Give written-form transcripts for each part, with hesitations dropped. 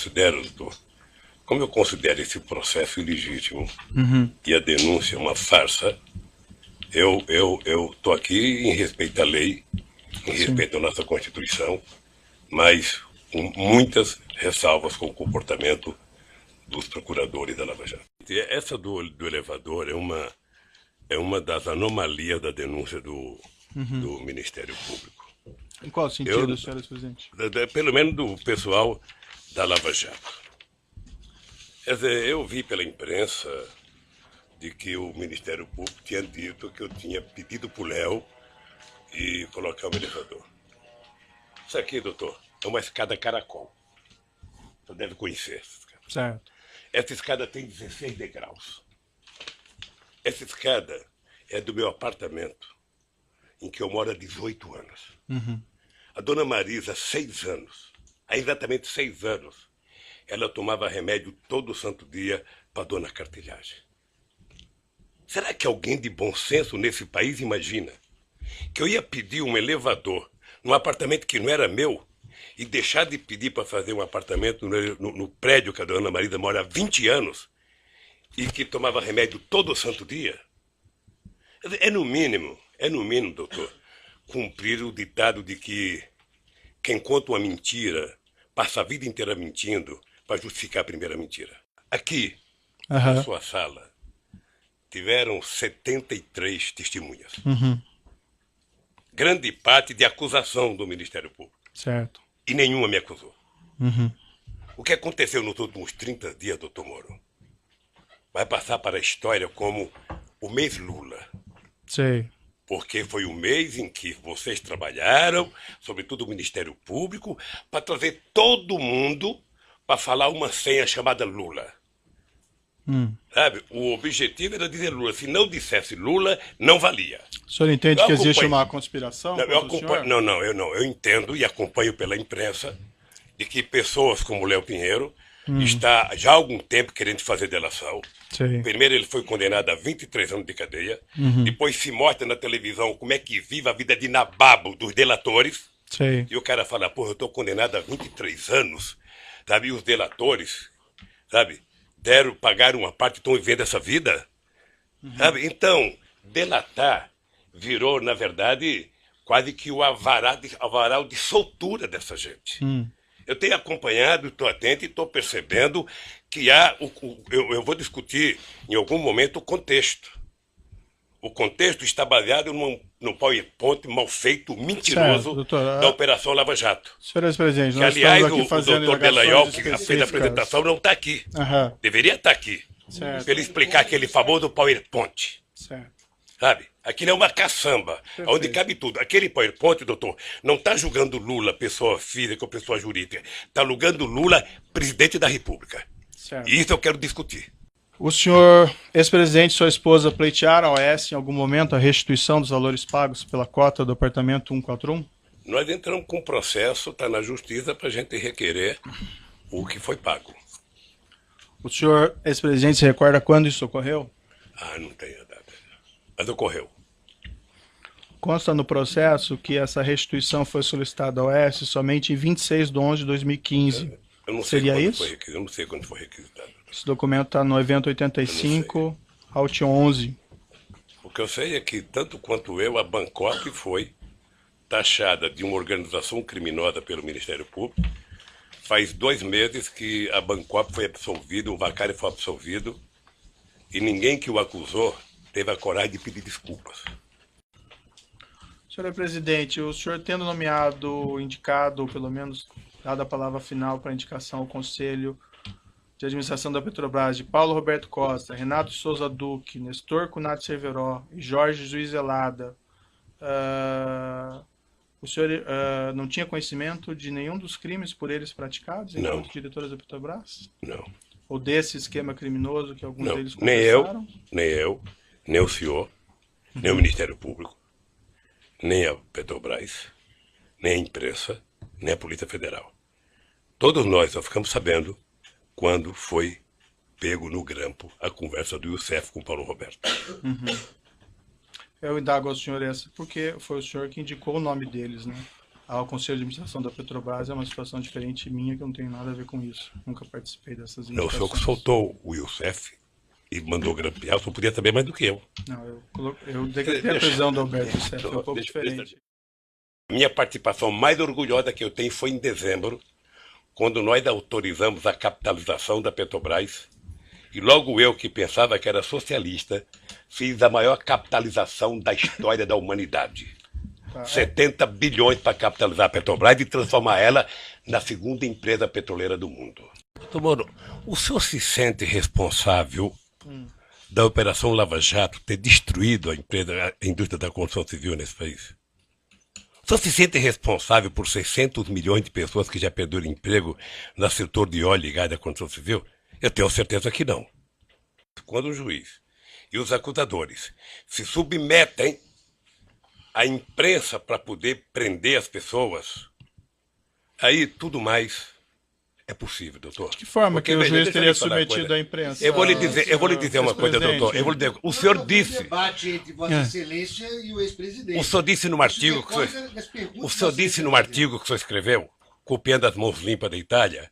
Considero, doutor, como eu considero esse processo ilegítimo e a denúncia uma farsa, eu estou aqui em respeito à lei, em Sim. respeito à nossa Constituição, mas com muitas ressalvas com o comportamento dos procuradores da Lava Jato. Essa do elevador é uma das anomalias da denúncia do Ministério Público. Em qual sentido, senhor ex-presidente? Pelo menos do pessoal da Lava Jato. Quer dizer, eu vi pela imprensa de que o Ministério Público tinha dito que eu tinha pedido para o Léo e colocar um elevador. Isso aqui, doutor, é uma escada caracol. Você deve conhecer essa escada. Certo. Essa escada tem 16 degraus. Essa escada é do meu apartamento, em que eu moro há 18 anos. A dona Marisa, 6 anos, há exatamente 6 anos, ela tomava remédio todo santo dia para dona Cartilhagem. Será que alguém de bom senso nesse país imagina que eu ia pedir um elevador num apartamento que não era meu e deixar de pedir para fazer um apartamento no prédio que a dona Marisa mora há 20 anos e que tomava remédio todo santo dia? É no mínimo, doutor, cumprir o ditado de que quem conta uma mentira passa a vida inteira mentindo para justificar a primeira mentira. Aqui, na sua sala, tiveram 73 testemunhas. Grande parte de acusação do Ministério Público. Certo. E nenhuma me acusou. O que aconteceu nos últimos 30 dias, doutor Moro, vai passar para a história como o mês Lula. Sei. Porque foi o mês em que vocês trabalharam, sobretudo o Ministério Público, para trazer todo mundo para falar uma senha chamada Lula. Sabe? O objetivo era dizer Lula. Se não dissesse Lula, não valia. O senhor entende que existe uma conspiração Não, contra o senhor? Não. Eu entendo e acompanho pela imprensa de que pessoas como Léo Pinheiro está já há algum tempo querendo fazer delação. Sei. Primeiro ele foi condenado a 23 anos de cadeia. Depois se mostra na televisão como é que vive a vida de nababo dos delatores. Sei. E o cara fala, porra, eu estou condenado a 23 anos. Sabe? E os delatores, sabe? Pagaram uma parte e estão vivendo essa vida. Sabe? Então, delatar virou, na verdade, quase que o avaral de soltura dessa gente. Eu tenho acompanhado, estou atento e estou percebendo que há... Eu vou discutir em algum momento o contexto. O contexto está baseado no PowerPoint mal feito, mentiroso, certo, doutor, da Operação Lava Jato. Senhor ex-presidente, Que, nós aliás, estamos aqui fazendo o doutor Delayol, que específicas. fez a apresentação, não está aqui. Deveria estar aqui. Certo. Para ele explicar aquele famoso PowerPoint. Certo. Sabe? Aquilo é uma caçamba, Perfeito. onde cabe tudo. Aquele PowerPoint, doutor, não está julgando Lula, pessoa física ou pessoa jurídica. Está julgando Lula, presidente da República. Certo. E isso eu quero discutir. O senhor ex-presidente e sua esposa pleitearam ao OAS em algum momento a restituição dos valores pagos pela cota do apartamento 141? Nós entramos com um processo, está na justiça, para a gente requerer o que foi pago. O senhor ex-presidente se recorda quando isso ocorreu? Não tenho a data. Mas ocorreu. Consta no processo que essa restituição foi solicitada ao OAS somente em 26 de 11 de 2015. Eu não sei Seria quando isso? foi requisitado. Eu não sei quando foi requisitado. Esse documento está no evento 85, Alt 11. O que eu sei é que, tanto quanto eu, a Bangkok foi taxada de uma organização criminosa pelo Ministério Público. Faz 2 meses que a Bangkok foi absolvida, o Vacari foi absolvido, e ninguém que o acusou teve a coragem de pedir desculpas. Senhor presidente, o senhor tendo indicado, pelo menos dado a palavra final para indicação ao Conselho de Administração da Petrobras de Paulo Roberto Costa, Renato Souza Duque, Nestor Cunati Cerveró e Jorge Zuizelada, o senhor não tinha conhecimento de nenhum dos crimes por eles praticados enquanto diretores da Petrobras? Não. Ou desse esquema criminoso que alguns deles confessaram? Nem eu, nem o senhor, nem o Ministério Público, nem a Petrobras, nem a imprensa, nem a Polícia Federal. Todos nós só ficamos sabendo quando foi pego no grampo a conversa do Youssef com o Paulo Roberto. Eu indago ao senhor essa porque foi o senhor que indicou o nome deles, né? ao Conselho de Administração da Petrobras é uma situação diferente minha, que eu não tenho nada a ver com isso. Nunca participei dessas Não, o indicações. senhor que soltou o Youssef e mandou grampear, o senhor podia saber mais do que eu. Não, eu decretei a prisão do Alberto Youssef, é um pouco diferente. Minha participação mais orgulhosa que eu tenho foi em dezembro, quando nós autorizamos a capitalização da Petrobras, e logo eu, que pensava que era socialista, fiz a maior capitalização da história da humanidade. 70 bilhões para capitalizar a Petrobras e transformar ela na segunda empresa petroleira do mundo. Doutor Moro, o senhor se sente responsável da Operação Lava Jato ter destruído a indústria da construção civil nesse país? O senhor se sente responsável por 600 milhões de pessoas que já perderam emprego no setor de óleo e gás da construção civil? Eu tenho certeza que não. Quando o juiz e os acusadores se submetem à imprensa para poder prender as pessoas, aí tudo mais é possível, doutor. De que forma Porque, que o juiz deixa eu teria lhe falar uma submetido coisa. à imprensa? Eu vou lhe dizer uma coisa, doutor. Eu vou lhe dizer, o senhor disse. Debate entre Vossa Excelência e o ex-presidente. O senhor disse num artigo que o senhor disse num artigo que o senhor escreveu, copiando as mãos limpas da Itália,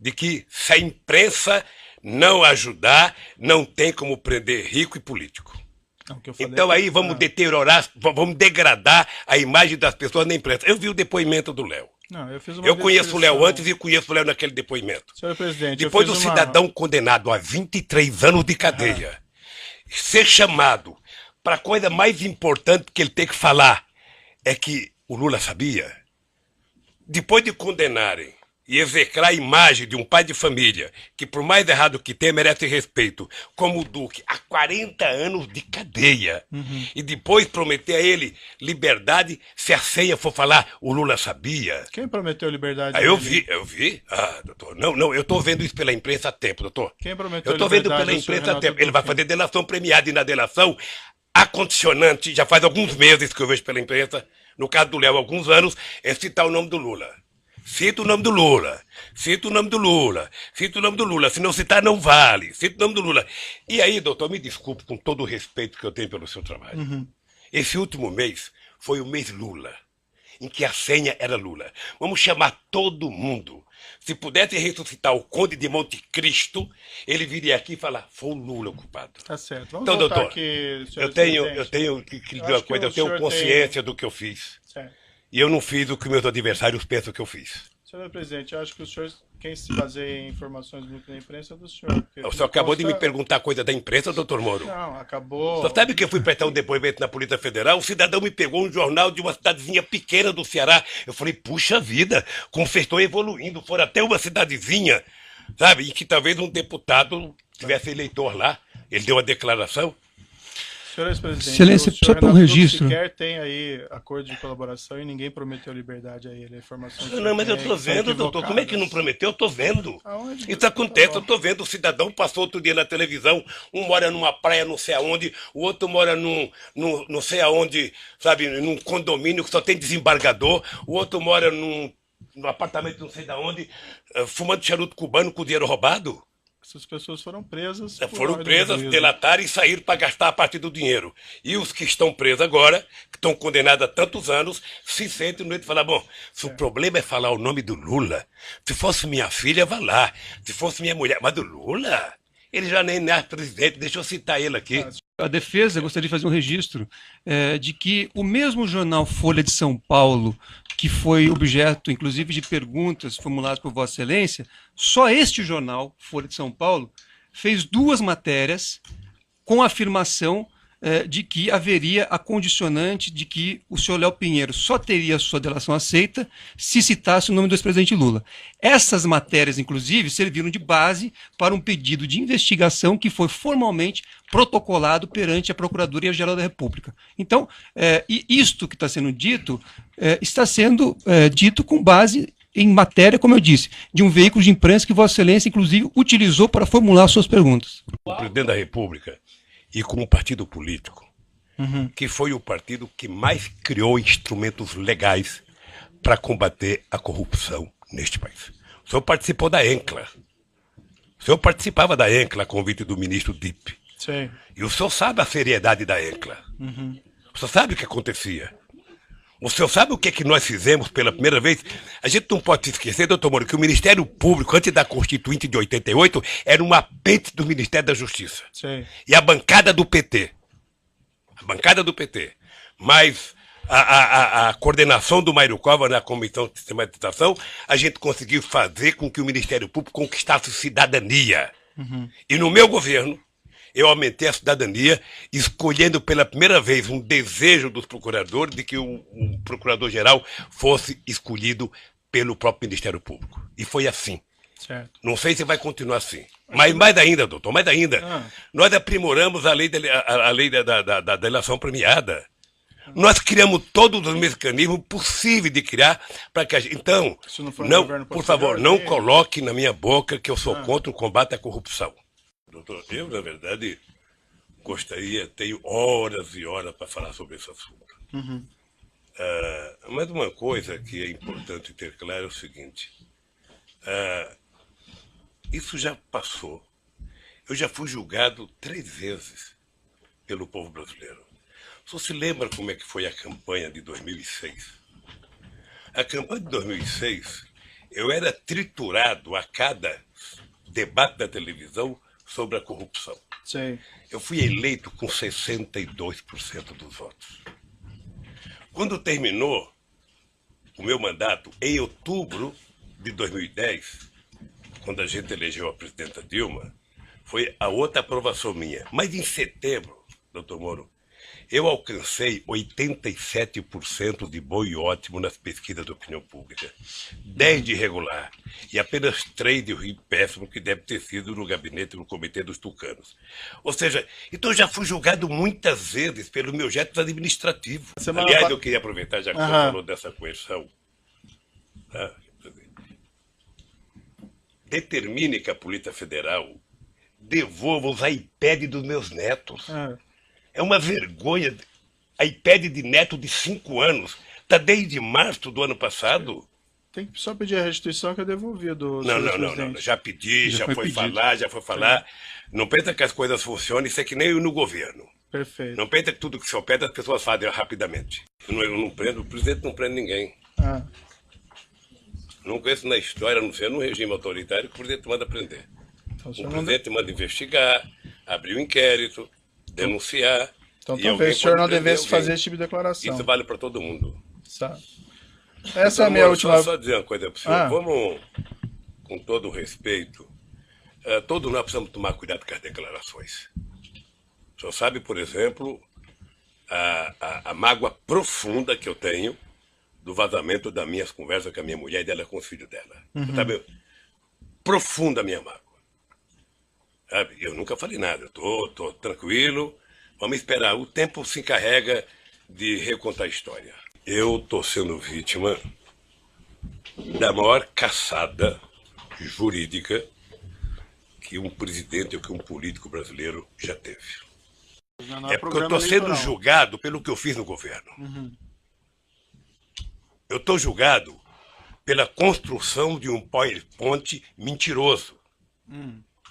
de que se a imprensa não ajudar, não tem como prender rico e político. Não, o que eu falei Então é que- aí vamos deteriorar, vamos degradar a imagem das pessoas na imprensa. Eu vi o depoimento do Léo. Não, eu fiz uma Eu conheço o Léo descrição. antes e conheço o Léo naquele depoimento. Senhor presidente, eu Depois fiz do uma- cidadão condenado a 23 anos de cadeia ser chamado para a coisa mais importante que ele tem que falar é que o Lula sabia. Depois de condenarem e execrar a imagem de um pai de família que, por mais errado que tenha, merece respeito, como o Duque, há 40 anos de cadeia, e depois prometer a ele liberdade se a senha for falar o Lula sabia. Quem prometeu liberdade? Ah, eu dele? vi. Ah, doutor, não, eu estou vendo isso pela imprensa há tempo, doutor. Quem prometeu Eu estou vendo liberdade pela ao senhor imprensa há Renato tempo. Ele vai Duque? fazer delação premiada, e na delação, a condicionante, já faz alguns meses que eu vejo pela imprensa, no caso do Léo, há alguns anos, é citar o nome do Lula. Cita o nome do Lula, cita o nome do Lula, cita o nome do Lula, se não citar não vale, cita o nome do Lula. E aí, doutor, me desculpe com todo o respeito que eu tenho pelo seu trabalho. Esse último mês foi o mês Lula, em que a senha era Lula. Vamos chamar todo mundo. Se pudesse ressuscitar o Conde de Monte Cristo, ele viria aqui e falar, foi o Lula o culpado. Tá certo. Vamos Então, voltar doutor, aqui, senhor eu tenho presidente. que dizer acho uma que coisa, o eu tenho senhor consciência do que eu fiz. Certo. E eu não fiz o que meus adversários pensam que eu fiz. Senhor presidente, eu acho que o senhor, quem se baseia em informações muito da imprensa é do senhor. porque O senhor acabou de me consta- perguntar coisa da imprensa, doutor Moro. Não, acabou. Só sabe que eu fui prestar um depoimento na Polícia Federal? O cidadão me pegou um jornal de uma cidadezinha pequena do Ceará. Eu falei, puxa vida, como vocês estão evoluindo. Foram até uma cidadezinha, sabe? Em que talvez um deputado tivesse eleitor lá. Ele deu uma declaração. Senhor ex-presidente, Excelência, o senhor só para um Renato Duque registro. sequer tem aí acordo de colaboração e ninguém prometeu liberdade a ele. A informação que o Não, senhor mas eu tem tô são vendo, doutor. Como é que não equivocadas. prometeu? Eu tô vendo. Aonde? Isso acontece, Tá bom. eu tô vendo. O cidadão passou outro dia na televisão. Um mora numa praia não sei aonde, o outro mora num não sei aonde, sabe, num condomínio que só tem desembargador, o outro mora num apartamento não sei de onde, fumando charuto cubano com dinheiro roubado. Essas pessoas foram presas. por Foram ordem do presas, juízo. delataram e saíram para gastar a parte do dinheiro. E os que estão presos agora, que estão condenados a tantos anos, se sentem no meio de falar, bom, se o problema é falar o nome do Lula, se fosse minha filha, vá lá. Se fosse minha mulher, mas do Lula? Ele já nem é presidente, deixa eu citar ele aqui. A defesa gostaria de fazer um registro de que o mesmo jornal Folha de São Paulo, que foi objeto, inclusive, de perguntas formuladas por Vossa Excelência, só este jornal, Folha de São Paulo, fez 2 matérias com a afirmação de que haveria a condicionante de que o senhor Léo Pinheiro só teria sua delação aceita se citasse o nome do ex-presidente Lula. Essas matérias, inclusive, serviram de base para um pedido de investigação que foi formalmente protocolado perante a Procuradoria-Geral da República. Então, e isto que está sendo dito, está sendo dito com base em matéria, como eu disse, de um veículo de imprensa que Vossa Excelência, inclusive, utilizou para formular suas perguntas. O presidente da República e com um partido político, que foi o partido que mais criou instrumentos legais para combater a corrupção neste país. O senhor participou da ENCLA. O senhor participava da ENCLA a convite do ministro Dipp. Sim. E o senhor sabe a seriedade da ENCLA. O senhor sabe o que acontecia. O senhor sabe o que, que nós fizemos pela primeira vez? A gente não pode se esquecer, doutor Moro, que o Ministério Público, antes da Constituinte de 88, era um apêndice do Ministério da Justiça. Sim. E a bancada do PT. A bancada do PT. Mas a coordenação do Mário Covas na Comissão de Sistematização, a gente conseguiu fazer com que o Ministério Público conquistasse cidadania. E no meu governo, eu aumentei a cidadania, escolhendo pela primeira vez um desejo dos procuradores de que o procurador-geral fosse escolhido pelo próprio Ministério Público. E foi assim. Certo. Não sei se vai continuar assim. Mas mais ainda, doutor, mais ainda. Nós aprimoramos a lei da delação premiada. Nós criamos todos os mecanismos possíveis de criar para que a gente... Então, não, por favor, não coloque na minha boca que eu sou contra o combate à corrupção. Doutor, eu, na verdade, tenho horas e horas para falar sobre esse assunto. Mas uma coisa que é importante ter claro é o seguinte. Isso já passou. Eu já fui julgado 3 vezes pelo povo brasileiro. O senhor se lembra como é que foi a campanha de 2006? A campanha de 2006, eu era triturado a cada debate da televisão sobre a corrupção. Sim. Eu fui eleito com 62% dos votos. Quando terminou o meu mandato, em outubro de 2010, quando a gente elegeu a presidenta Dilma, foi a outra aprovação minha. Mas em setembro, doutor Moro, eu alcancei 87% de bom e ótimo nas pesquisas de opinião pública, 10 de regular e apenas 3 de ruim péssimo, que deve ter sido no gabinete, no comitê dos tucanos. Ou seja, então eu já fui julgado muitas vezes pelos meus gestos administrativos. Aliás, eu queria aproveitar, já que você falou dessa coerção, determine que a Polícia Federal devolva os iPads dos meus netos. É uma vergonha. A iPad de neto de 5 anos está desde março do ano passado. Tem que só pedir a restituição que é devolvido. Não. Já pedi, já foi falar. Não pensa que as coisas funcionam, isso é que nem no governo. Perfeito. Não pensa que tudo que se opera as pessoas fazem rapidamente. Eu não prendo, o presidente não prende ninguém. Não conheço na história, a não ser no regime autoritário, que o presidente manda prender. Então, o presidente manda investigar, abrir um inquérito, denunciar. Então talvez o senhor não devesse fazer esse tipo de declaração. Isso vale para todo mundo. Sabe. Essa é a minha última... Só dizer uma coisa para o senhor. Vamos, com todo o respeito, todos nós precisamos tomar cuidado com as declarações. O senhor sabe, por exemplo, a mágoa profunda que eu tenho do vazamento das minhas conversas com a minha mulher e dela com os filhos dela. Sabe? Profunda a minha mágoa. Sabe? Eu nunca falei nada, eu tô tranquilo, vamos esperar, o tempo se encarrega de recontar a história. Eu estou sendo vítima da maior caçada jurídica que um presidente ou que um político brasileiro já teve. É porque eu estou sendo julgado pelo que eu fiz no governo. Eu estou julgado pela construção de um PowerPoint mentiroso.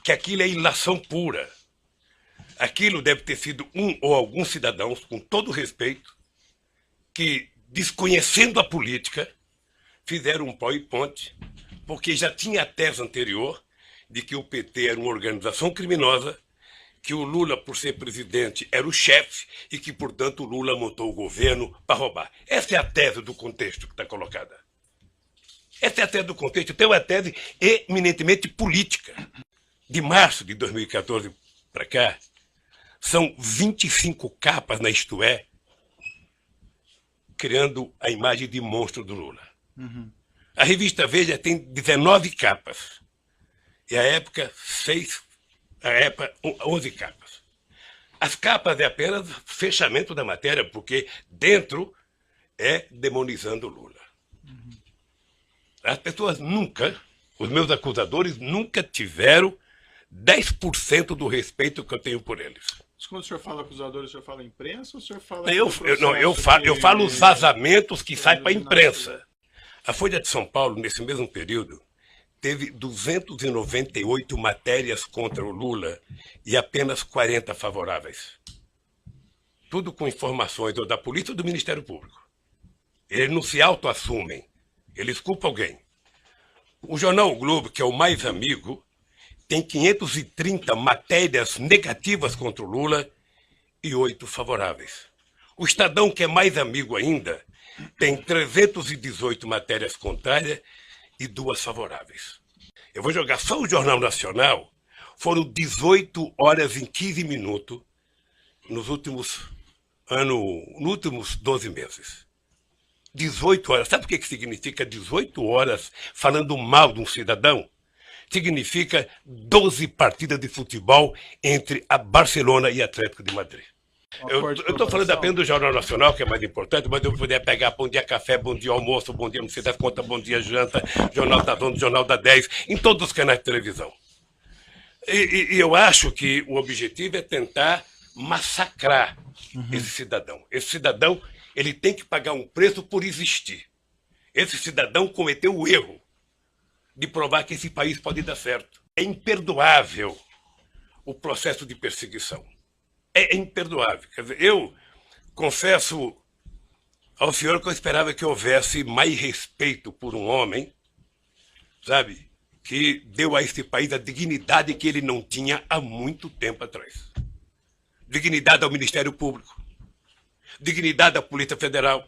Que aquilo é ilação pura. Aquilo deve ter sido um ou alguns cidadãos, com todo respeito, que, desconhecendo a política, fizeram um PowerPoint, porque já tinha a tese anterior de que o PT era uma organização criminosa, que o Lula, por ser presidente, era o chefe e que, portanto, o Lula montou o governo para roubar. Essa é a tese do contexto que está colocada. Essa é a tese do contexto. Então, é uma tese eminentemente política. De março de 2014 para cá, são 25 capas na Isto É, criando a imagem de monstro do Lula. A revista Veja tem 19 capas. E a época, 11 capas. As capas é apenas fechamento da matéria, porque dentro é demonizando o Lula. As pessoas nunca, os meus acusadores nunca tiveram 10% do respeito que eu tenho por eles. Mas quando o senhor fala acusadores, o senhor fala imprensa ou o senhor fala... Eu falo os vazamentos que saem para a imprensa. A Folha de São Paulo, nesse mesmo período, teve 298 matérias contra o Lula e apenas 40 favoráveis. Tudo com informações ou da polícia ou do Ministério Público. Eles não se autoassumem. Eles culpam alguém. O jornal O Globo, que é o mais amigo, tem 530 matérias negativas contra o Lula e 8 favoráveis. O Estadão, que é mais amigo ainda, tem 318 matérias contrárias e 2 favoráveis. Eu vou jogar só o Jornal Nacional. Foram 18 horas e 15 minutos nos últimos 12 meses. 18 horas. Sabe o que significa 18 horas falando mal de um cidadão? Significa 12 partidas de futebol entre a Barcelona e Atlético de Madrid. Eu estou falando apenas do Jornal Nacional, que é mais importante, mas eu poderia pegar Bom Dia Café, Bom Dia Almoço, Bom Dia Não Sei das Contas, Bom Dia Janta, Jornal da Zona, Jornal da 10, em todos os canais de televisão. E eu acho que o objetivo é tentar massacrar esse cidadão. Esse cidadão, ele tem que pagar um preço por existir. Esse cidadão cometeu o erro de provar que esse país pode dar certo. É imperdoável o processo de perseguição. É imperdoável. Quer dizer, eu confesso ao senhor que eu esperava que houvesse mais respeito por um homem, sabe, que deu a esse país a dignidade que ele não tinha há muito tempo atrás. Dignidade ao Ministério Público, dignidade à Polícia Federal,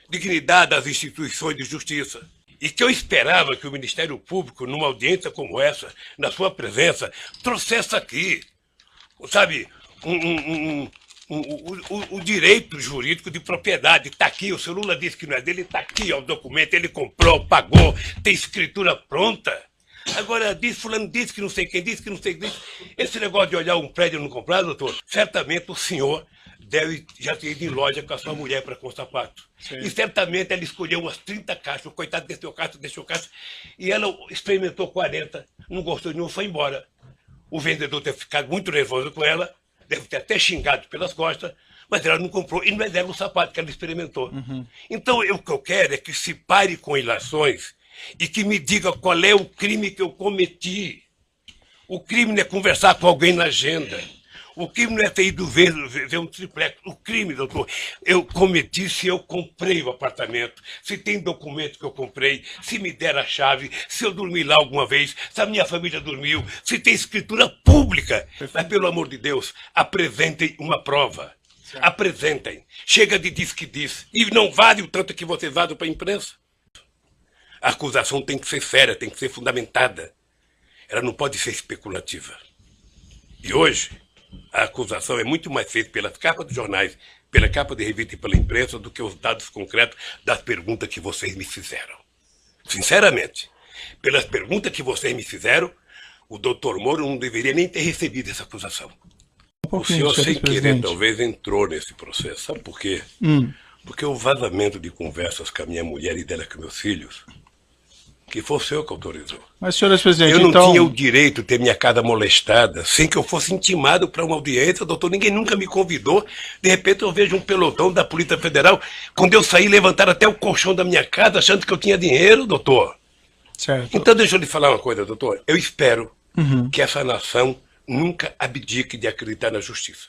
dignidade às instituições de justiça. E que eu esperava que o Ministério Público, numa audiência como essa, na sua presença, trouxesse aqui, sabe, o direito jurídico de propriedade. Está aqui, o seu Lula disse que não é dele, está aqui, ó, o documento, ele comprou, pagou, tem escritura pronta. Agora, fulano disse que não sei quem disse, que não sei quem disse. Esse negócio de olhar um prédio e não comprar, doutor, certamente o senhor deve já ter ido em loja com a sua mulher para com sapato. Sim. E certamente ela escolheu umas 30 caixas, o coitado deixou caixa, e ela experimentou 40, não gostou de nenhum, foi embora. O vendedor deve ficar muito nervoso com ela, deve ter até xingado pelas costas, mas ela não comprou, e não é dela o sapato que ela experimentou. Então, o que eu quero é que se pare com ilações e que me diga qual é o crime que eu cometi. O crime não é conversar com alguém na agenda. O crime não é ter ido ver um triplex. O crime, doutor, eu cometi se eu comprei o apartamento, se tem documento que eu comprei, se me der a chave, se eu dormi lá alguma vez, se a minha família dormiu, se tem escritura pública. Mas, pelo amor de Deus, apresentem uma prova. Certo. Apresentem. Chega de diz que diz. E não vale o tanto que vocês vazam para a imprensa. A acusação tem que ser séria, tem que ser fundamentada. Ela não pode ser especulativa. E hoje, a acusação é muito mais feita pelas capas dos jornais, pela capa de revista e pela imprensa do que os dados concretos das perguntas que vocês me fizeram. Sinceramente, pelas perguntas que vocês me fizeram, o doutor Moro não deveria nem ter recebido essa acusação. O senhor, sem querer, talvez entrou nesse processo. Sabe por quê? Porque o vazamento de conversas com a minha mulher e dela com meus filhos, que foi o senhor que autorizou. Mas, senhor ex-presidente, eu não então... tinha o direito de ter minha casa molestada sem que eu fosse intimado para uma audiência, doutor. Ninguém nunca me convidou. De repente eu vejo um pelotão da Polícia Federal. Quando eu saí, levantaram até o colchão da minha casa achando que eu tinha dinheiro, doutor. Certo. Então deixa eu lhe falar uma coisa, doutor. Eu espero que essa nação nunca abdique de acreditar na justiça.